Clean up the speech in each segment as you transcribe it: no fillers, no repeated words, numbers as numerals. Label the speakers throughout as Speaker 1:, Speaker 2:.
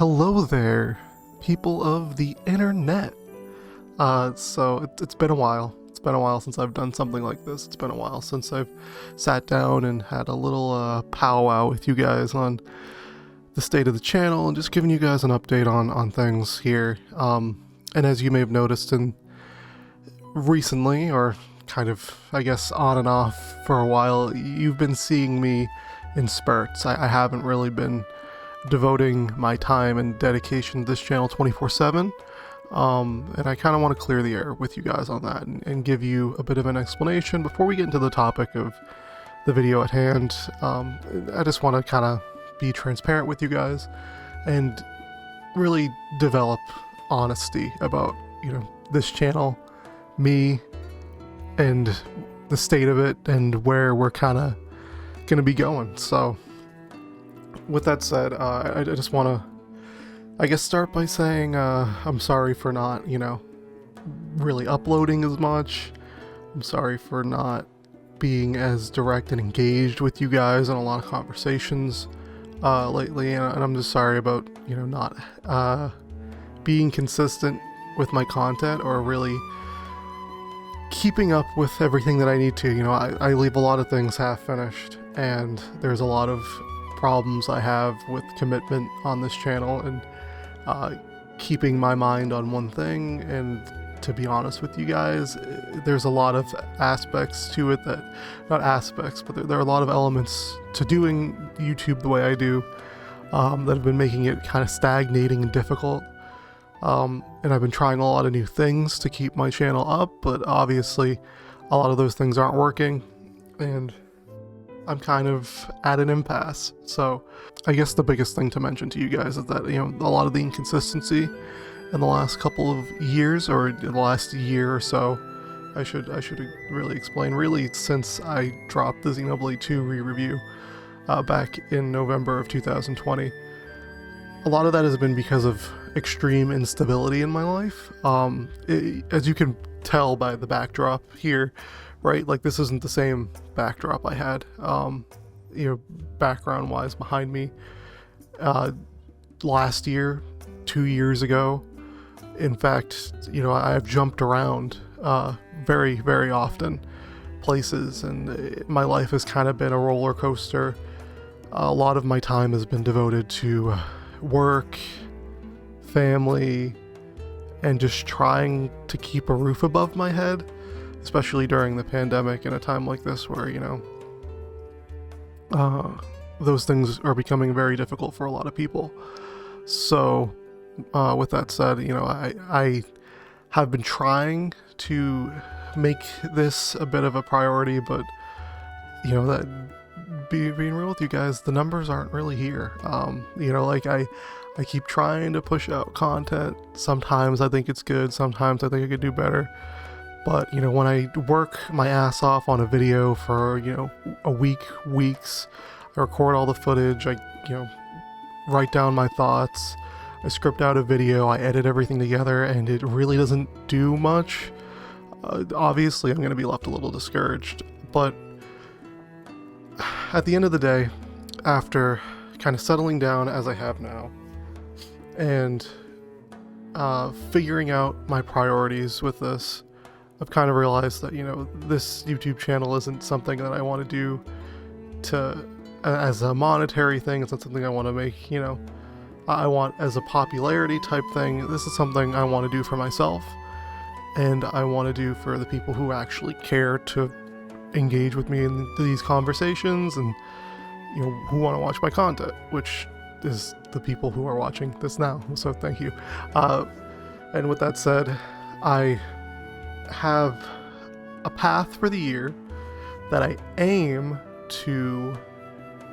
Speaker 1: Hello there, people of the internet. It's been a while. It's been a while since I've done something like this. It's been a while since I've sat down and had a little powwow with you guys on the state of the channel and just giving you guys an update on things here. And as you may have noticed recently, or kind of, I guess, on and off for a while, you've been seeing me in spurts. I haven't really been devoting my time and dedication to this channel 24/7, and I kind of want to clear the air with you guys on that and give you a bit of an explanation before we get into the topic of the video at hand. I just want to kind of be transparent with you guys and really develop honesty about, this channel, me, and the state of it and where we're kind of going to be going. So with that said, I just want to, I guess, start by saying I'm sorry for not, really uploading as much. I'm sorry for not being as direct and engaged with you guys in a lot of conversations lately, and I'm just sorry about, not being consistent with my content or really keeping up with everything that I need to. I leave a lot of things half finished, and there's a lot of problems I have with commitment on this channel and keeping my mind on one thing. And to be honest with you guys, there's a lot of aspects to it that, not aspects, but there are a lot of elements to doing YouTube the way I do that have been making it kind of stagnating and difficult. And I've been trying a lot of new things to keep my channel up, but obviously a lot of those things aren't working, and I'm kind of at an impasse. So I guess the biggest thing to mention to you guys is that, a lot of the inconsistency in the last couple of years, or the last year or so, I should really explain, really since I dropped the Xenoblade 2 re-review back in November of 2020. A lot of that has been because of extreme instability in my life. As you can tell by the backdrop here, right? Like, this isn't the same backdrop I had, background wise behind me last year, 2 years ago. In fact, I've jumped around very, very often places, and my life has kind of been a roller coaster. A lot of my time has been devoted to work, family, and just trying to keep a roof above my head, especially during the pandemic in a time like this where, those things are becoming very difficult for a lot of people. So with that said, I have been trying to make this a bit of a priority, but that being real with you guys, the numbers aren't really here. I keep trying to push out content. Sometimes I think it's good, sometimes I think I could do better. But, when I work my ass off on a video for, a weeks, I record all the footage, I, write down my thoughts, I script out a video, I edit everything together, and it really doesn't do much. Obviously, I'm going to be left a little discouraged. But at the end of the day, after kind of settling down as I have now, and figuring out my priorities with this, I've kind of realized that, this YouTube channel isn't something that I want to do as a monetary thing. It's not something I want to make, I want as a popularity type thing. This is something I want to do for myself, and I want to do for the people who actually care to engage with me in these conversations and, who want to watch my content, which is the people who are watching this now. So thank you. And with that said, I have a path for the year that I aim to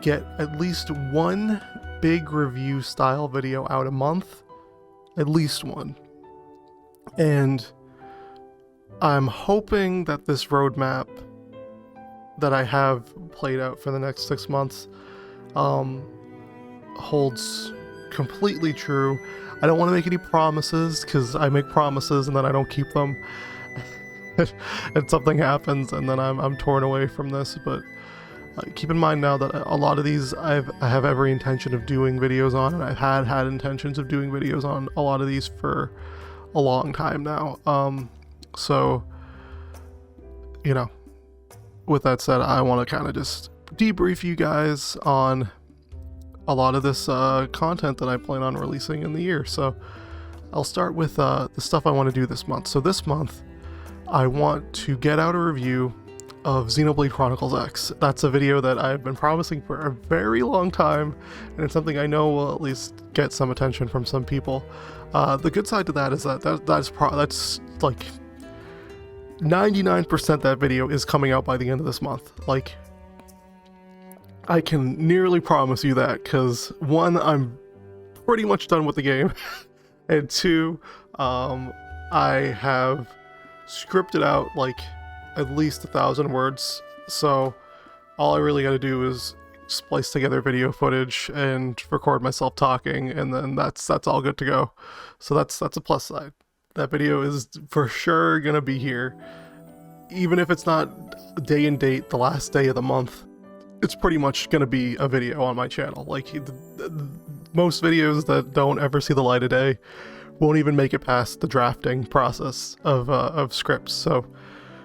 Speaker 1: get at least one big review style video out a month, at least one. And I'm hoping that this roadmap that I have played out for the next 6 months holds completely true. I don't want to make any promises, because I make promises and then I don't keep them. And something happens and then I'm torn away from this. But Keep in mind now that a lot of these I have every intention of doing videos on, and I've had intentions of doing videos on a lot of these for a long time now. So, you know, with that said, I want to kind of just debrief you guys on a lot of this content that I plan on releasing in the year. So I'll start with the stuff I want to do this month. So this month, I want to get out a review of Xenoblade Chronicles X. That's a video that I've been promising for a very long time, and it's something I know will at least get some attention from some people. The good side to that is that's like 99% that video is coming out by the end of this month. Like, I can nearly promise you that, because one, I'm pretty much done with the game, and two, I have scripted out like at least 1,000 words, so all I really got to do is splice together video footage and record myself talking, and then that's all good to go. So that's a plus side. That video is for sure gonna be here, even if it's not day and date, the last day of the month. It's pretty much gonna be a video on my channel. Like, most videos that don't ever see the light of day won't even make it past the drafting process of scripts. So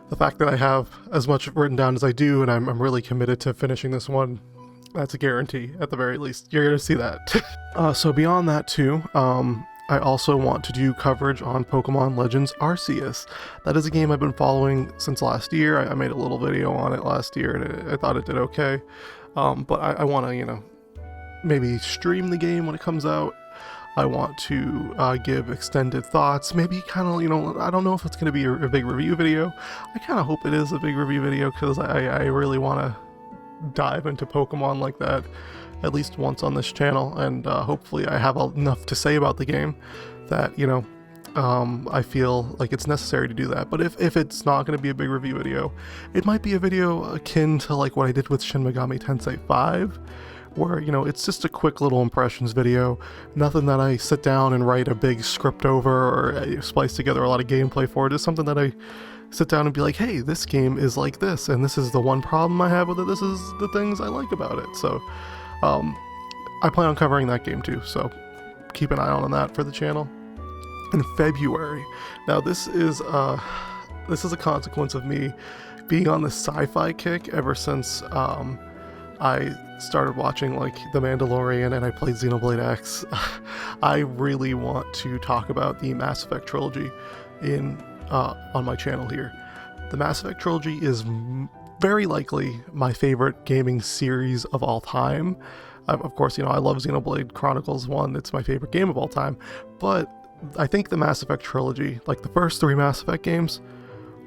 Speaker 1: the fact that I have as much written down as I do, and I'm really committed to finishing this one, that's a guarantee at the very least. You're gonna see that. So beyond that too, I also want to do coverage on Pokemon Legends Arceus. That is a game I've been following since last year. I made a little video on it last year, and I thought it did okay. But I want to, you know, maybe stream the game when it comes out. I want to give extended thoughts, maybe kind of, you know, I don't know if it's going to be a big review video. I kind of hope it is a big review video, because I really want to dive into Pokemon like that at least once on this channel, and hopefully I have enough to say about the game that, you know, I feel like it's necessary to do that. But if it's not going to be a big review video, it might be a video akin to like what I did with Shin Megami Tensei 5, where, you know, it's just a quick little impressions video, nothing that I sit down and write a big script over or splice together a lot of gameplay for. Just something that I sit down and be like, hey, this game is like this, and this is the one problem I have with it, this is the things I like about it. So I plan on covering that game too, so keep an eye on that for the channel. In February, now this is a consequence of me being on the sci-fi kick ever since I started watching like The Mandalorian and I played Xenoblade X. I really want to talk about the Mass Effect trilogy on my channel here. The Mass Effect trilogy is very likely my favorite gaming series of all time. Of course, you know, I love Xenoblade Chronicles 1, it's my favorite game of all time, but I think the Mass Effect trilogy, like the first 3 Mass Effect games,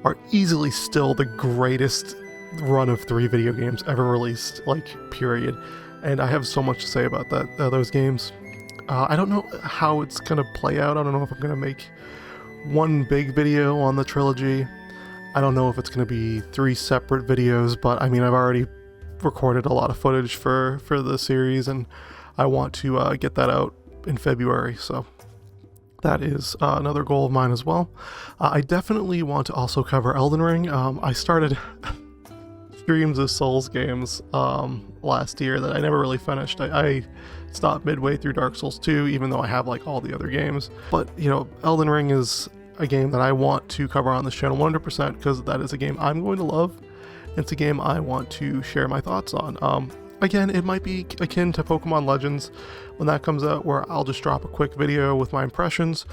Speaker 1: are easily still the greatest run of 3 video games ever released, like, period. And I have so much to say about those games. I don't know how it's gonna play out. I don't know if I'm gonna make one big video on the trilogy. I don't know if it's going to be 3 separate videos, but I mean, I've already recorded a lot of footage for the series, and I want to get that out in February, so that is another goal of mine as well. I definitely want to also cover Elden Ring. I started streams of Souls games last year that I never really finished. I stopped midway through Dark Souls 2, even though I have like all the other games. But, you know, Elden Ring is a game that I want to cover on this channel 100%, because that is a game I'm going to love. It's a game I want to share my thoughts on. Again, it might be akin to Pokemon Legends when that comes out, where I'll just drop a quick video with my impressions.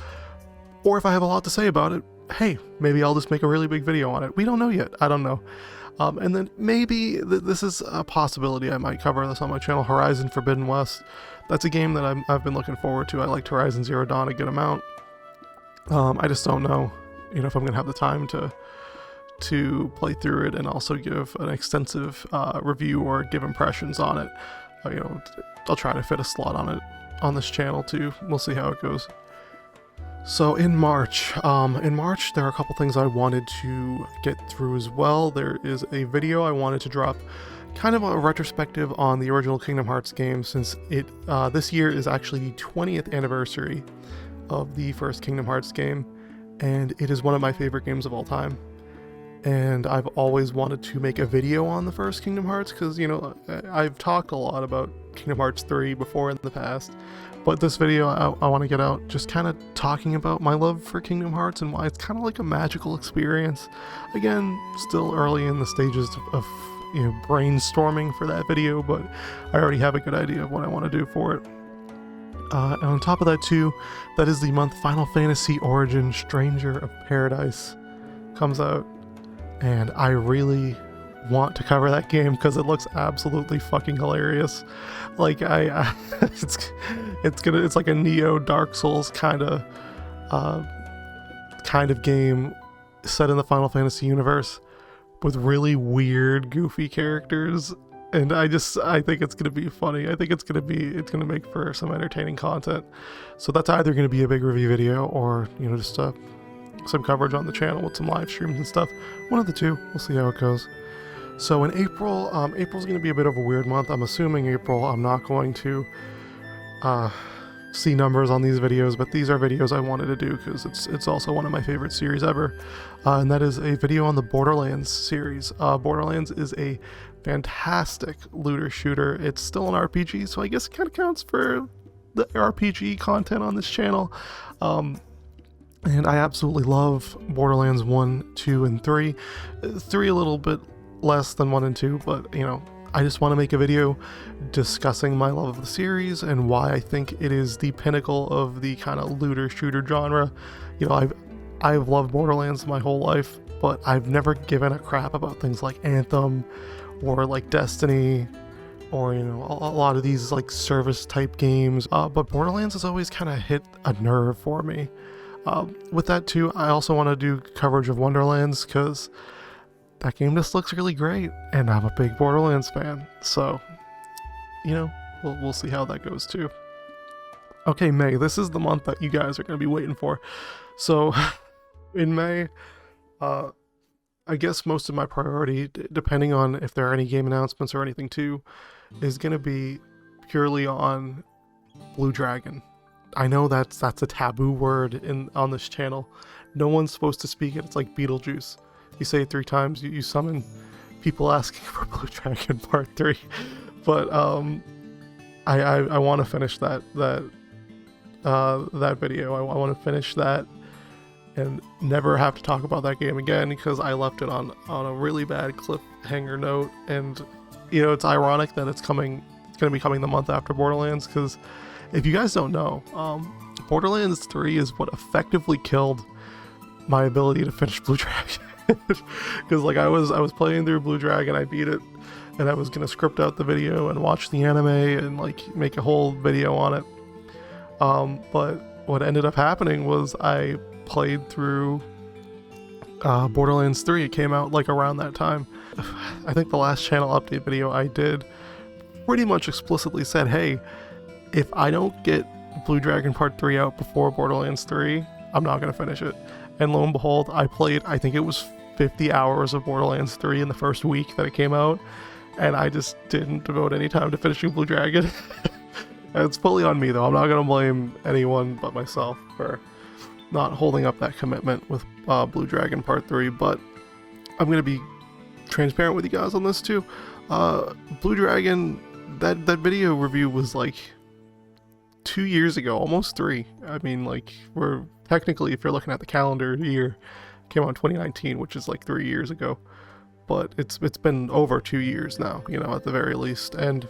Speaker 1: Or if I have a lot to say about it, hey, maybe I'll just make a really big video on it. We don't know yet. I don't know. And then maybe this is a possibility I might cover this on my channel, Horizon Forbidden West. That's a game that I've been looking forward to. I liked Horizon Zero Dawn a good amount. I just don't know, you know, if I'm gonna have the time to play through it and also give an extensive review or give impressions on it. You know, I'll try to fit a slot on it on this channel too. We'll see how it goes. So in March, there are a couple things I wanted to get through as well. There is a video I wanted to drop, kind of a retrospective on the original Kingdom Hearts game, since this year is actually the 20th anniversary of the first Kingdom Hearts game, and it is one of my favorite games of all time. and I've always wanted to make a video on the first Kingdom Hearts because, you know, I've talked a lot about Kingdom Hearts 3 before in the past, but this video I want to get out just kind of talking about my love for Kingdom Hearts and why it's kind of like a magical experience. Again, still early in the stages of you know, brainstorming for that video, but I already have a good idea of what I want to do for it. And on top of that too, that is the month Final Fantasy Origin Stranger of Paradise comes out, and I really want to cover that game because it looks absolutely fucking hilarious. Like it's like a Neo Dark Souls kind of game set in the Final Fantasy universe with really weird, goofy characters, and I think it's gonna be funny. I think it's gonna make for some entertaining content. So that's either gonna be a big review video or, you know, just some coverage on the channel with some live streams and stuff. One of the two. We'll see how it goes. So in April, April's going to be a bit of a weird month. I'm assuming April I'm not going to see numbers on these videos, but these are videos I wanted to do because it's also one of my favorite series ever, and that is a video on the Borderlands series. Borderlands is a fantastic looter shooter. It's still an RPG, so I guess it kind of counts for the RPG content on this channel. And I absolutely love Borderlands 1, 2, and 3. 3 a little bit less than 1 and 2, but, you know, I just want to make a video discussing my love of the series and why I think it is the pinnacle of the kind of looter shooter genre. You know, I've loved Borderlands my whole life, but I've never given a crap about things like Anthem or like Destiny or, you know, a lot of these like service type games. But Borderlands has always kind of hit a nerve for me. With that too, I also want to do coverage of Wonderlands because that game just looks really great, and I'm a big Borderlands fan, so, you know, we'll see how that goes too. Okay, May, this is the month that you guys are going to be waiting for. So, in May, I guess most of my priority, depending on if there are any game announcements or anything too, is going to be purely on Blue Dragon. I know that's a taboo word on this channel. No one's supposed to speak it. It's like Beetlejuice. You say it 3 times, you summon people asking for Blue Dragon Part 3. But I want to finish that video. I want to finish that and never have to talk about that game again because I left it on a really bad cliffhanger note. And, you know, it's ironic that it's going to be coming the month after Borderlands, because if you guys don't know, Borderlands 3 is what effectively killed my ability to finish Blue Dragon. Because like I was playing through Blue Dragon, I beat it, and I was gonna script out the video and watch the anime and like make a whole video on it. But what ended up happening was I played through Borderlands 3. It came out like around that time. I think the last channel update video I did pretty much explicitly said, hey, if I don't get Blue Dragon Part 3 out before Borderlands 3, I'm not going to finish it. And lo and behold, I played, I think it was 50 hours of Borderlands 3 in the first week that it came out, and I just didn't devote any time to finishing Blue Dragon. It's fully on me though. I'm not going to blame anyone but myself for not holding up that commitment with Blue Dragon Part 3, but I'm going to be transparent with you guys on this too. Blue Dragon, that video review was like 2 years ago, almost 3. I mean, like, we're technically, if you're looking at the calendar year, came out in 2019, which is like 3 years ago, but it's been over 2 years now, you know, at the very least. And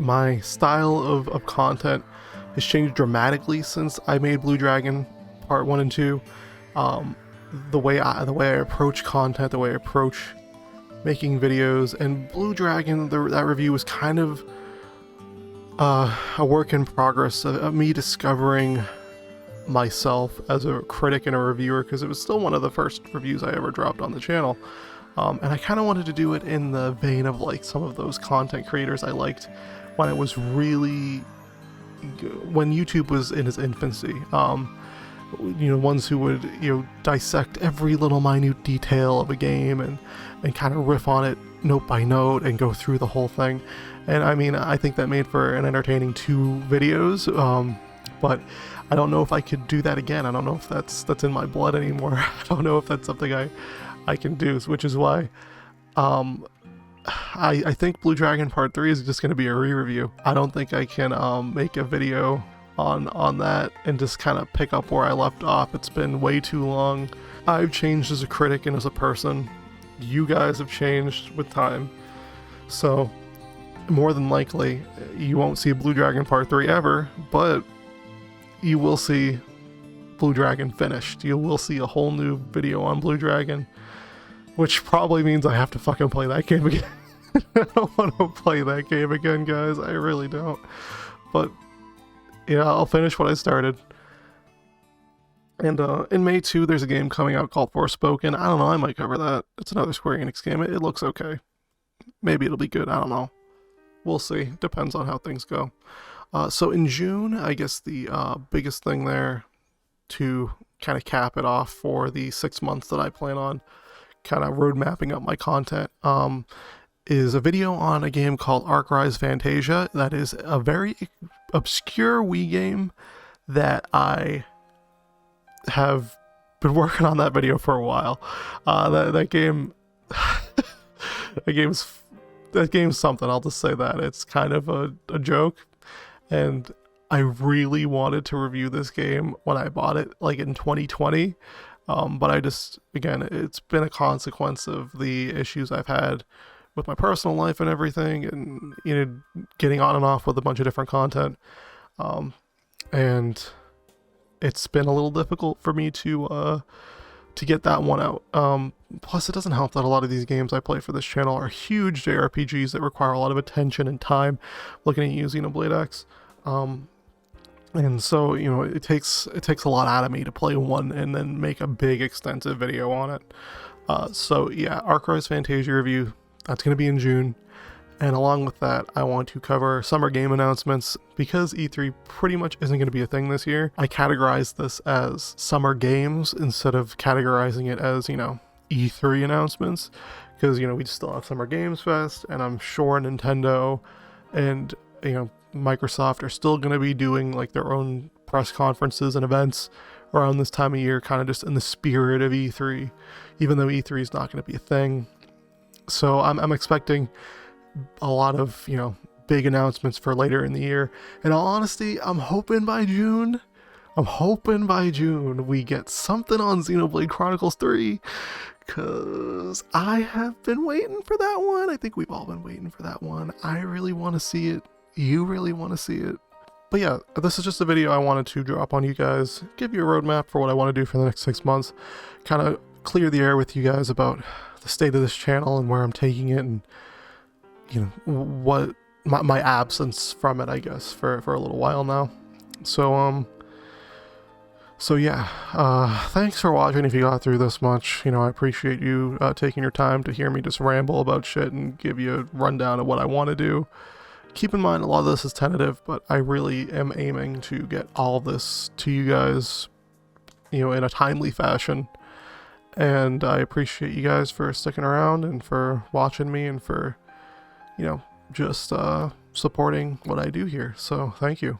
Speaker 1: my style of content has changed dramatically since I made Blue Dragon Part 1 and 2. The way I approach content, the way I approach making videos, and Blue Dragon, that review was kind of a work in progress of me discovering myself as a critic and a reviewer, because it was still one of the first reviews I ever dropped on the channel. And I kind of wanted to do it in the vein of like some of those content creators I liked when it was really, when YouTube was in its infancy. You know, ones who would, you know, dissect every little minute detail of a game and kind of riff on it note by note and go through the whole thing. And I mean, I think that made for an entertaining 2 videos, but I don't know if I could do that again. I don't know if that's in my blood anymore. I don't know if that's something I can do, which is why I think Blue Dragon Part 3 is just going to be a re-review. I don't think I can make a video on that and just kind of pick up where I left off. It's been way too long. I've changed as a critic and as a person. You guys have changed with time. So more than likely you won't see Blue Dragon Part 3 ever, but you will see Blue Dragon finished. You will see a whole new video on Blue Dragon, which probably means I have to fucking play that game again. I don't want to play that game again, guys. I really don't. But yeah, I'll finish what I started. And in May 2, there's a game coming out called Forspoken. I don't know, I might cover that. It's another Square Enix game. It looks okay. Maybe it'll be good, I don't know. We'll see. Depends on how things go. So in June, I guess the biggest thing there to kind of cap it off for the 6 months that I plan on kind of road mapping up my content, is a video on a game called Arc Rise Fantasia. That is a very obscure Wii game that I have been working on that video for a while. That game, that game's something. I'll just say that it's kind of a joke, and I really wanted to review this game when I bought it, like in 2020. But I just, again, it's been a consequence of the issues I've had with my personal life and everything, and, you know, getting on and off with a bunch of different content. And it's been a little difficult for me to get that one out. Plus, it doesn't help that a lot of these games I play for this channel are huge JRPGs that require a lot of attention and time. Looking at you, Xenoblade X. And so, you know, it takes a lot out of me to play one and then make a big extensive video on it. So yeah, Arc Rise Fantasia review, that's going to be in June. And along with that, I want to cover summer game announcements. Because E3 pretty much isn't going to be a thing this year, I categorize this as summer games instead of categorizing it as, you know, E3 announcements. Because, you know, we still have Summer Games Fest, and I'm sure Nintendo and, you know, Microsoft are still going to be doing like their own press conferences and events around this time of year, kind of just in the spirit of E3, even though E3 is not going to be a thing. So I'm expecting a lot of, you know, big announcements for later in the year. In all honesty, I'm hoping by June we get something on Xenoblade Chronicles 3, because I have been waiting for that one. I think we've all been waiting for that one. I really want to see it. You really want to see it. But yeah, this is just a video I wanted to drop on you guys, give you a roadmap for what I want to do for the next 6 months, kind of clear the air with you guys about the state of this channel and where I'm taking it, and, you know, what my absence from it, I guess, for a little while now. So yeah, thanks for watching if you got through this much. You know, I appreciate you taking your time to hear me just ramble about shit and give you a rundown of what I want to do. Keep in mind, a lot of this is tentative, but I really am aiming to get all of this to you guys, you know, in a timely fashion. And I appreciate you guys for sticking around and for watching me and for, you know, just supporting what I do here. So thank you.